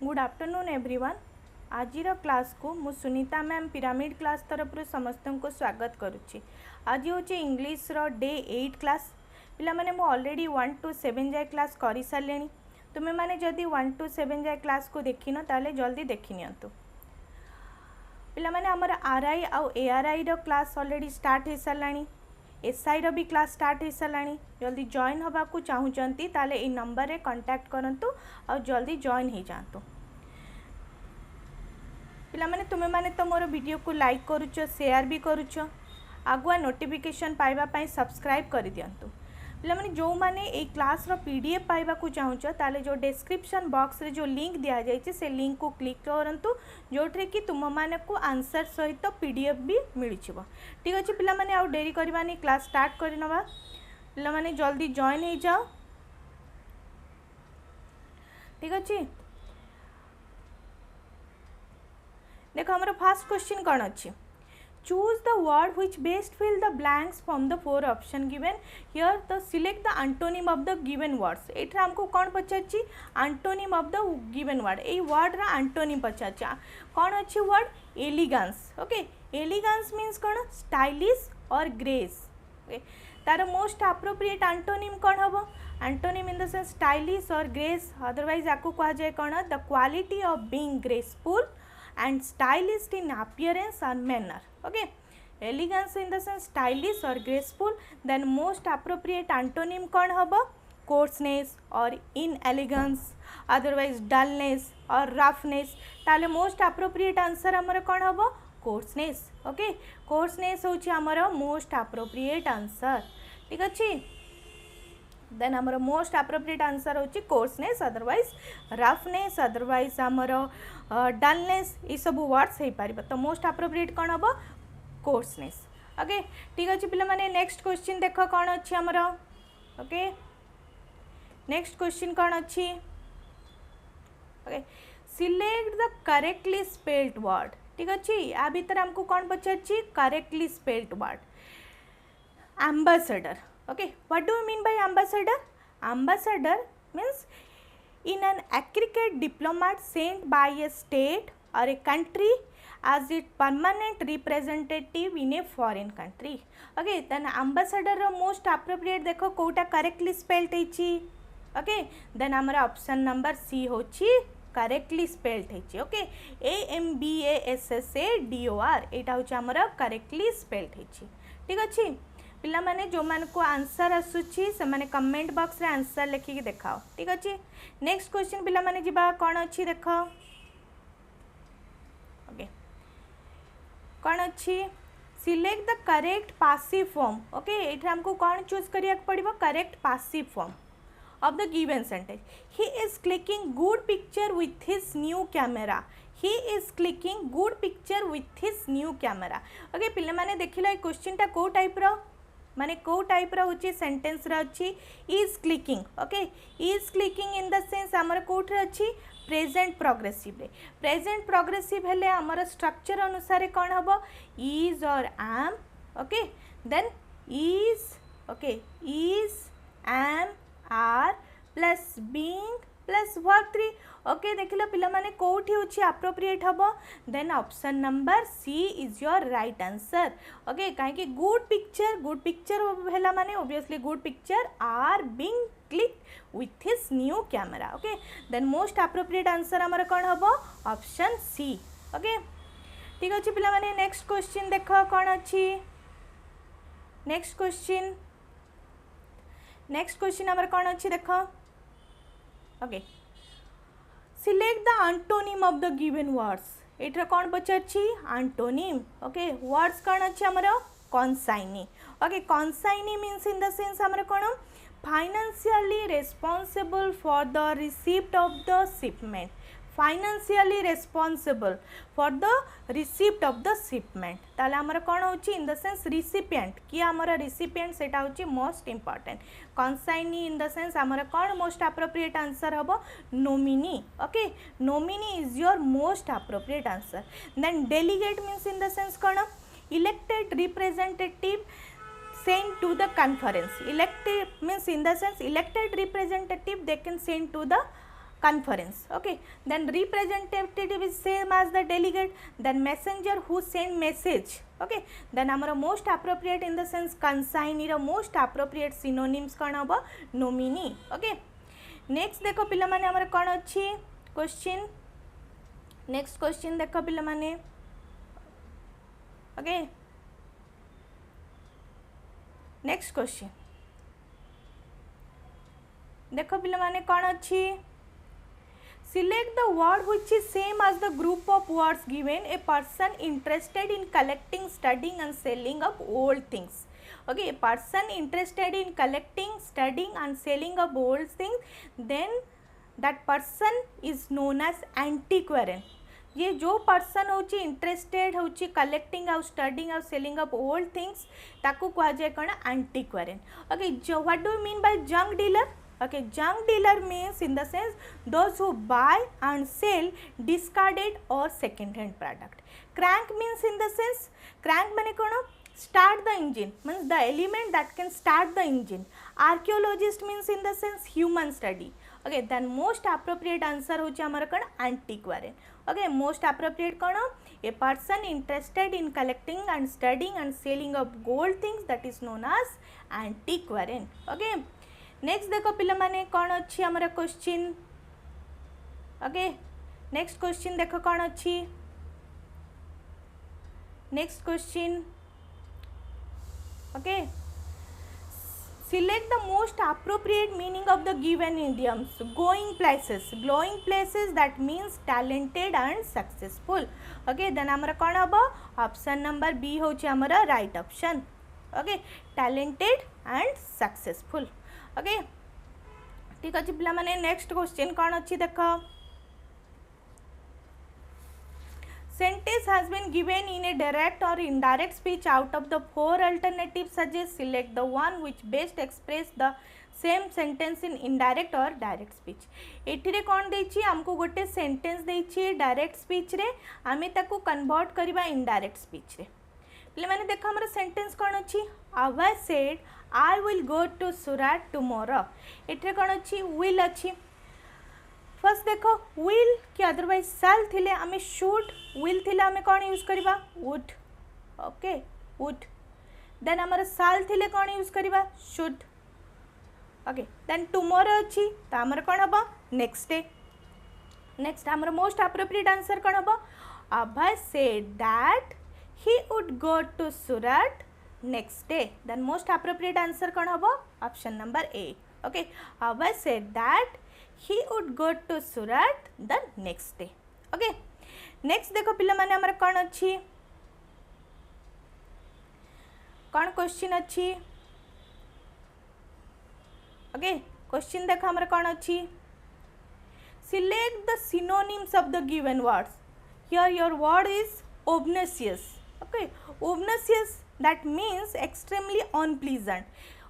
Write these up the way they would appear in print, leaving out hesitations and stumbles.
Good afternoon everyone. आज class को मु सुनीता मैम पिरामिड क्लास तरफ समस्त को स्वागत करुच्ची। आज हूँ इंग्लिश डे 8 क्लास। पिला माने मु ऑलरेडी 1 to 7 जाए क्लास कर सारे। तुम्हें माने जदि 1 to 7 जाए क्लास को देखिन ताले जल्दी देखी नियंतु। पिला माने हमर आरआई आउ एआरआई रो क्लास ऑलरेडी स्टार्ट हो साराणी। एसआई रो भी क्लास स्टार्ट हो साराणी। जल्दी जॉइन होगा को चाहूचंती ताले ए नंबर रे कांटेक्ट करंतु और जल्दी जॉइन हो जातु। पिला माने तुमे माने तो मोर वीडियो को लाइक करूछ, शेयर भी करूछ, आगुआ नोटिफिकेशन पाइबा पई सब्सक्राइब कर दियंतु। पिला माने जो माने ए क्लास रो पीडीएफ पाइबा को चाहूछ ताले जो डिस्क्रिप्शन बॉक्स रे जो लिंक दिया जायछि से लिंक को क्लिक करंतु, जोठरे कि तुम माने को आंसर सहित पीडीएफ भी मिल छिबो। ठीक अछि पिला माने आउ देरी करबानी, क्लास स्टार्ट करिनबा। पिला माने जल्दी जॉइन हो जाओ। ठीक अछि। देखो हमारा फर्स्ट क्वेश्चन कौन अच्छी। Choose the word which best fill the blanks from the 4 option given here. तो select the antonym of the given words. एठरा हमको कौन पचारछि, antonym of the given word. ए वर्ड रा एंटोनिम पचारछि कौन अच्छी word, elegance. Okay, elegance means कौन, स्टाइलिश और ग्रेस। ओके, तार मोस्ट अप्रोप्रिएट एंटोनिम कौन हबो, antonym in the sense stylish और ग्रेस। अदरवाइज आपको कहा जाए कौन, the quality of being graceful and stylish in appearance or manner. Okay, elegance in the sense stylish or graceful. Then most appropriate antonym कौन हबो, coarseness or inelegance, otherwise dullness or roughness। ताले most appropriate answer हमर कौन हबो, coarseness। okay, coarseness होची हमर most appropriate answer। ठीक अछि। देन आमर मोस्ट अप्रोप्रिएट आंसर होची कोर्सनेस, अदरवाइज रफनेस, अदरवाइज आमर डलनेस, ये सब वर्ड्स हो पार। तो मोस्ट अप्रोप्रिएट कौन हम, कोर्सनेस। ओके, ठीक अच्छे पिला माने नेक्स्ट क्वेश्चन देख कौन अच्छी आमर। ओके, नेक्स्ट क्वेश्चन कौन अच्छी। Okay, select the correctly spelled word. ठीक अच्छे, या भीतर हमको कौन पचारछि, correctly spelled word. Ambassador. Okay, what do you mean by ambassador? Ambassador means in an aggregate diplomat sent by a state or a country as its permanent representative in a foreign country. Okay, then ambassador row most appropriate देखो Kota correctly spelled होची। Okay, then हमारा option number C होची correctly spelled होची। Okay, AMBASSADOR एटा होची हमारा correctly spelled होची। ठीक अछि। पिला माने जो मान को आंसर आसुची से माने कमेंट बॉक्स रे आंसर लिखिक देखाओ। ठीक अच्छे। नेक्स्ट क्वेश्चन पिला माने जिबा कौन अच्छी देख। ओके, कौन अच्छी, select the correct passive form. Okay, एठा हमको कौन चूज करिया पड़िबो, correct passive form of the given sentence. He is clicking good picture with his new camera. He is clicking good picture with his new camera. Okay, पिला माने देखिला ए question टा को टाइप रो, माने को टाइप रो होची सेंटेंस रे अछि is clicking. Okay, is clicking in the sense हमर कोठे अछि, प्रेजेंट प्रोग्रेसिव रे। प्रेजेंट प्रोग्रेसिव हेले हमर स्ट्रक्चर अनुसार कौन हबो, इज और am. Okay, then is, okay, is am are plus being plus verb 3। Okay, देखिलो पिला माने कोठी होची अप्रोप्रिएट हबो, then option number C is your right answer. Okay, काहे कि गुड पिक्चर हेला माने obviously good picture are being click with his new camera. Okay, then most appropriate answer हमर कोन हबो, ऑप्शन सी। ओके, ठीक अछि पिला माने नेक्स्ट क्वेश्चन देखो कोन अछि। नेक्स्ट क्वेश्चन हमर कोन अछि देखो। Okay, select the antonym of the given words. एठरा कौन पचारछि, एंटोनिम। ओके, वर्ड्स कौन अछि हमर, consignee. Okay, consignee means in the sense हमर कौन, financially responsible for the receipt of the shipment. Financially responsible for the receipt of the shipment. ताले हमर कौन होची, इन द सेंस रिसिपिएंट। कि हमर रिसिपिएंट सेटा होची most important. Consignee in the sense हमर कौन मोस्ट अप्रोप्रिएट आंसर हबो, nominee. Okay, nominee is your most appropriate answer. Then delegate means in the sense कौन, elected representative sent to the conference. Elected means in the sense elected representative they can send to the conference. Okay, then representative is same as the delegate, then messenger who send message. Okay, then amara most appropriate in the sense consignee ro most appropriate synonyms कौन हबो nominee. Okay, next देखो पिला माने amara कौन अच्छी question, next question देखो पिला माने. Okay, next question देखो पिला माने कौन अच्छी. Select the word which is same as the group of words given. A person interested in collecting, studying and selling of old things. Okay, a person interested in collecting, studying and selling of old things, then that person is known as antiquarian. ये जो person होची interested होची collecting आउ studying आउ selling of old things ताकू कहा जाए कौन antiquarian. Okay, what do mean by junk dealer. Okay, junk dealer means in the sense those who buy and sell discarded or second hand product. Crank means in the sense, crank माने कौन start the engine, means the element that can start the engine. Archaeologist means in the sense human study. Okay, then most appropriate answer होची हमारा कौन antiquarian. Okay, most appropriate कौन a person interested in collecting and studying and selling of gold things, that is known as antiquarian. Okay, next देखो पिला माने कौन अच्छी हमारा क्वेश्चन. ओके, नेक्स्ट क्वेश्चन देखो कौन अच्छी. Next question. Okay, select the most appropriate meaning of the given idioms. Going places, glowing places that means talented and successful. Okay, then हमारा कौन हम ऑप्शन नंबर बी होची हमारा right option. Okay, talented and successful. Okay, ठीक अच्छे पिला माने next question कौन अच्छी देख. Sentence has been given in a direct or indirect speech. Out of the four alternatives suggest, select the one which best express the same sentence in indirect or direct speech. एठिरे कौन देछि हमको गोटे sentence देछि direct speech रे, आमे ताकू convert करबा indirect speech रे. पिले माने देखो हमर सेंटेंस कौन अच्छी. Ava said I will go to Surat tomorrow. एठिरे कौन अच्छी will अच्छी. फर्स्ट देखो will कि अदरवाइज shall थिले आमे should, will थिले आमे कौन यूज करबा would. Okay, would. देन हमर shall थिले कौन यूज करबा should. ओके, देन tomorrow अच्छी तो हमर कौन हबा नेक्स्ट डे. नेक्स्ट हमर मोस्ट अप्रोप्रिएट आंसर कौन हबा. Abhay said that he would go to Surat next day. Then most appropriate answer कौन हबो option number A. Okay, Abhay said that he would go to Surat the next day. Okay, next देखो पिला माने हमर कौन अच्छी, कौन question अच्छी. ओके, क्वेश्चन देखो हमर कौन अच्छी. Select the synonyms of the given words. Here your word is obnoxious. Okay, obnoxious that means extremely unpleasant.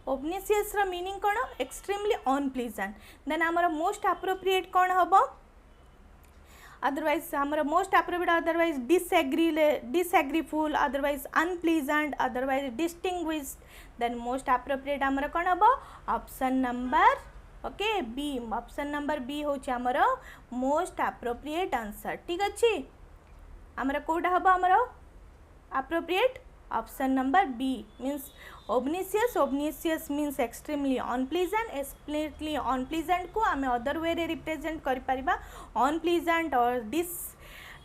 Obnoxious रा मीनिंग कौन extremely unpleasant. देन हमारा मोस्ट अप्रोप्रिएट कौन हबो. अदरवाइज हमारा most appropriate otherwise disagreeful, otherwise unpleasant, otherwise distinguished. Then most appropriate हमारा कौन हबो option number okay B. Option number B होची हमारा मोस्ट अप्रोप्रिएट आंसर. ठीक अच्छी, हमारा कोड हबो हमारा appropriate option number B means obnoxious. obnoxious means extremely unpleasant. extremely unpleasant को आमे अदर वे रे रिप्रेजेंट करि परिबा unpleasant और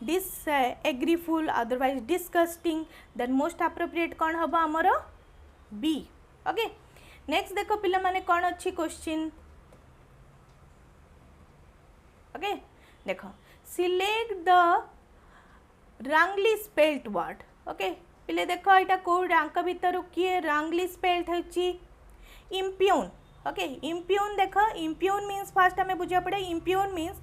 disagreeable, otherwise disgusting. Then most appropriate कौन हबो हमरो बी. ओके, नेक्स्ट देखो पिला माने कौन अच्छी क्वेश्चन. ओके, देखो select the wrongly spelt word. Okay, पिले देखो यहाँ कौन आंक भितर किए रंगली स्पेल्ड होची इम्प्यून. ओके, इम्प्यून देखो इम्प्यून मीन्स फास्ट हमें बुझा पड़े. Impugn means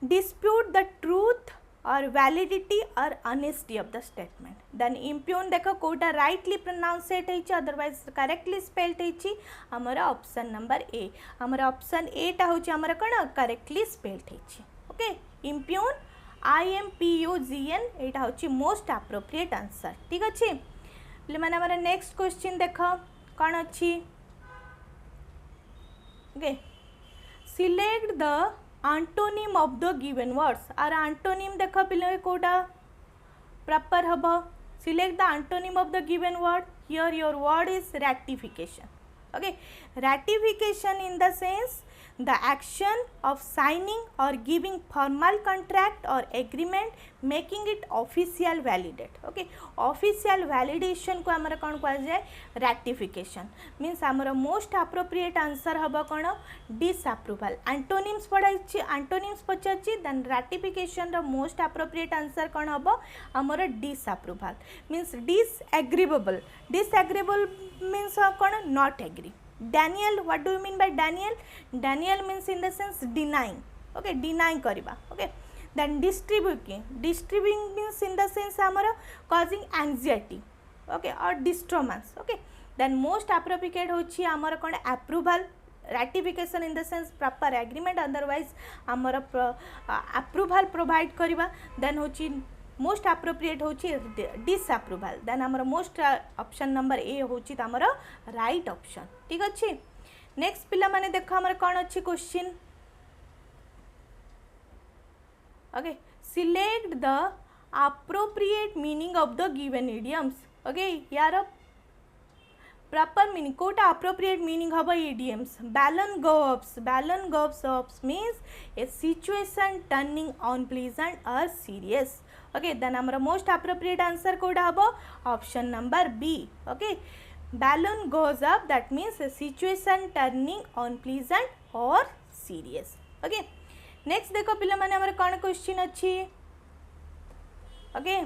dispute the truth और वैलिडिटी और honesty of the statement. Then impugn देखो कोटा राइटली प्रोनाउंसिएट होची अदरवाइज करेक्टली स्पेल्ड होची हमारा ऑप्शन नंबर ए. हमारा ऑप्शन ए टा होची हमारा कोन करेक्टली स्पेल्ड होची. ओके, इम्प्यून IMPUGN एटा होची मोस्ट अप्रोप्रिएट आंसर. ठीक अच्छे पिले माने हमारा नेक्स्ट क्वेश्चन देखो कौन अच्छी. Okay, select the antonym of the given words आर antonym देख पिले Kota proper haba select the antonym of the given word here your word is ratification okay ratification in the sense the action of signing or giving formal contract or agreement making it official validate okay official validation को हमर कौन कहा जाए ratification means हमर most appropriate answer हबा कौन disapproval antonyms पढ़ाई antonyms पचाची then ratification रो most appropriate answer कौन हबा हमर disapproval means disagreeable means कौन not agree Daniel, what do you mean by Daniel? Daniel means in the sense denying. Okay, denying kariba. Okay. Then distributing means in the sense amara causing anxiety. Okay, or disturbance. Okay. Then most appropriate hochi amara kon approval ratification in the sense proper agreement otherwise amara approval provide kariba. Then hochi most appropriate होची disapproval then हमर most option number A होची हमर right option ठीक अछि next पिला माने देखो हमर कोन अछि question okay select the appropriate meaning of the given idioms okay यार proper meaning कोटा appropriate meaning हबा idioms balloon goes means a situation turning unpleasant or serious okay then our most appropriate answer कोड़ा हबो option number B okay balloon goes up that means a situation turning unpleasant or serious okay next देखो पिला माने हमर कोन question अछि okay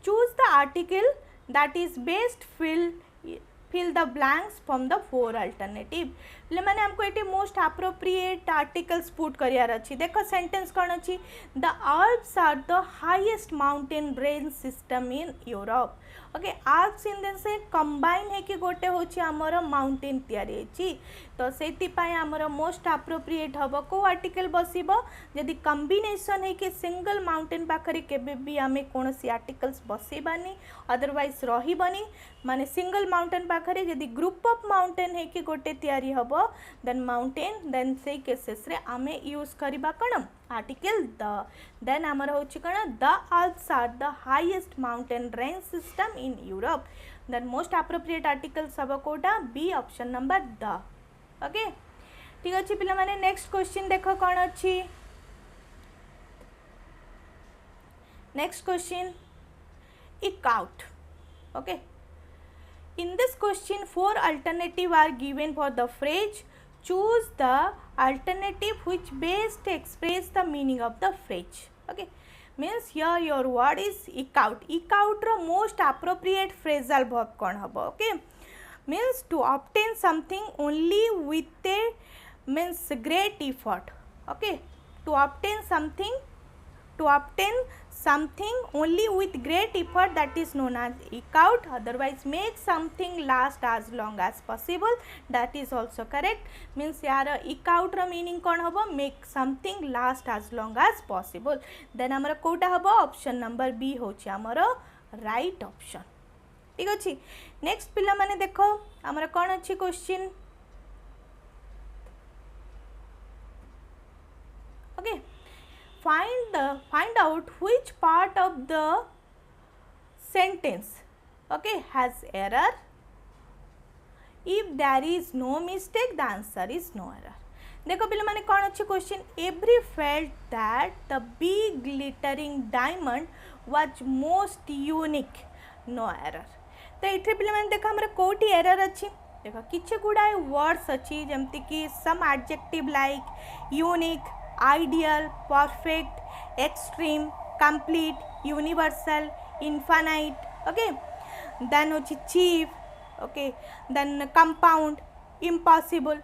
choose the article that is best fill the blanks from the four alternative ले माने हमको एटी most appropriate articles put करियार अछि देखो सेंटेंस कोन अछि the Alps are the highest mountain range system in Europe okay Alps इन देन से कंबाइन है कि गोटे होछि हमर माउंटेन तयारी अछि तो सेति पाए हमर मोस्ट एप्रोप्रिएट हबो को आर्टिकल बसिबो यदि कॉम्बिनेशन है कि सिंगल माउंटेन पाखरे केबे भी हमें कोनसी आर्टिकल्स बसेबानी अदरवाइज रहिबनी माने सिंगल माउंटेन पाखरे यदि ग्रुप ऑफ माउंटेन है कि गोटे तयारी हबो then mountain then say cases रे आमे यूज करिबा कण आर्टिकल द then हमर होछि कण the Alps are the highest mountain range system in Europe then most appropriate article सब Kota B option number the okay ठीक अछि पिला माने नेक्स्ट क्वेश्चन देखो कोन अछि नेक्स्ट क्वेश्चन इक out okay in this question four alternative are given for the phrase choose the alternative which best express the meaning of the phrase okay means here your word is eke out ro most appropriate phrasal verb kon habo okay means to obtain something only with a means great effort okay to obtain something only with great effort that is known as eke out otherwise make something last as long as possible that is also correct means यार eke out रो meaning कोन हबो make something last as long as possible then हमर कोटा हबो option number B होछि हमर right option ठीक अछि next पिला माने देखो हमर कोन अछि question okay find out which part of the sentence okay has error if there is no mistake the answer is no error देखो पिले माने कौन अच्छी question every felt that the big glittering diamond was most unique no error तो एथे पिले माने देखो हमरा कोठी एरर अछि देखो किछ गुडा वर्ड्स अछि जेमति कि some adjective like unique ideal perfect extreme complete universal infinite okay then hochi cheap okay then compound impossible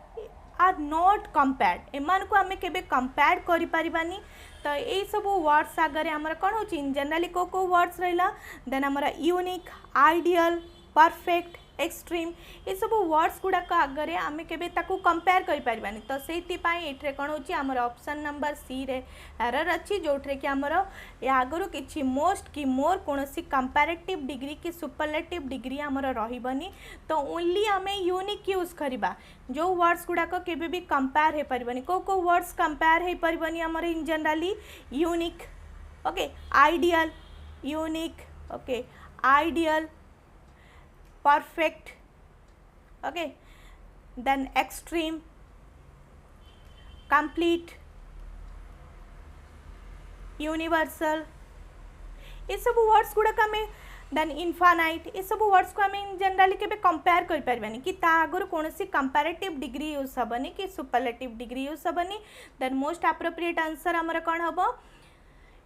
are not compared एमान को हमें केबे कंपेयर करि परिबानी तो ए सब वर्ड्स आगरे हमरा कोन होची इन जनरली को वर्ड्स रहला देन हमरा यूनिक आइडियल परफेक्ट एक्सट्रीम ये सब वर्ड्स गुड़ाक आगे आम के कंपेयर करें तो से ये कौन हो आमर ऑप्शन नंबर सी रे एरर अच्छी जो कि आमर आगु कि मोस्ट कि मोर कौन कंपैरेटिव डिग्री कि सुपरलेटिव डिग्री आमर रही तो ओनली आम यूनिक यूज करवा जो वर्ड्स गुड़ाक केबे भी कंपेयर हो पारबनी को वर्ड्स कंपेयर हो पारबनी आमर इन generally unique okay ideal unique okay ideal perfect okay then extreme complete universal ये सब वर्ड्स गुड़ाक आम देन इनफानाइट ये सब वर्ड्स को आम जनरली केबे कंपेयर कर पारबानी कि ता आगर कौन सी कंपैरेटिव डिग्री यूज हेनी कि सुपरलेटिव डिग्री यूज हेनी देन मोस्ट एप्रोप्रिएट आंसर आमर कौन हम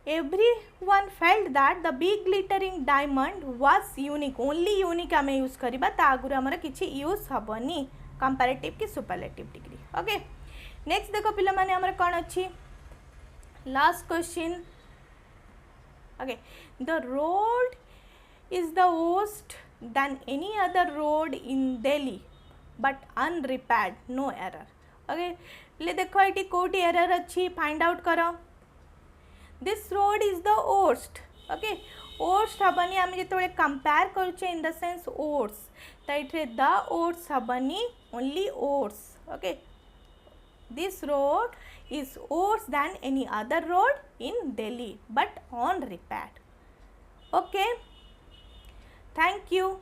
everyone felt that the big glittering diamond was unique only unique आम यूज करवा ता आगुर आमर किछि यूज हेनी कंपैरेटिव कि सुपरलेटिव डिग्री ओके नेक्स्ट देखो पिला माने आमर कौन अच्छी last question okay the road is the worst than any other road in Delhi but unrepaired no error okay ले देखो ये कोटी एरर अच्छी फाइंड आउट करो this road is the worst okay worst हेनी आम जो कंपेयर करुचे इन द सेंस worst तो ये द worst हेनी only worst okay this road is worse than any other road in Delhi but unrepaired okay Thank you.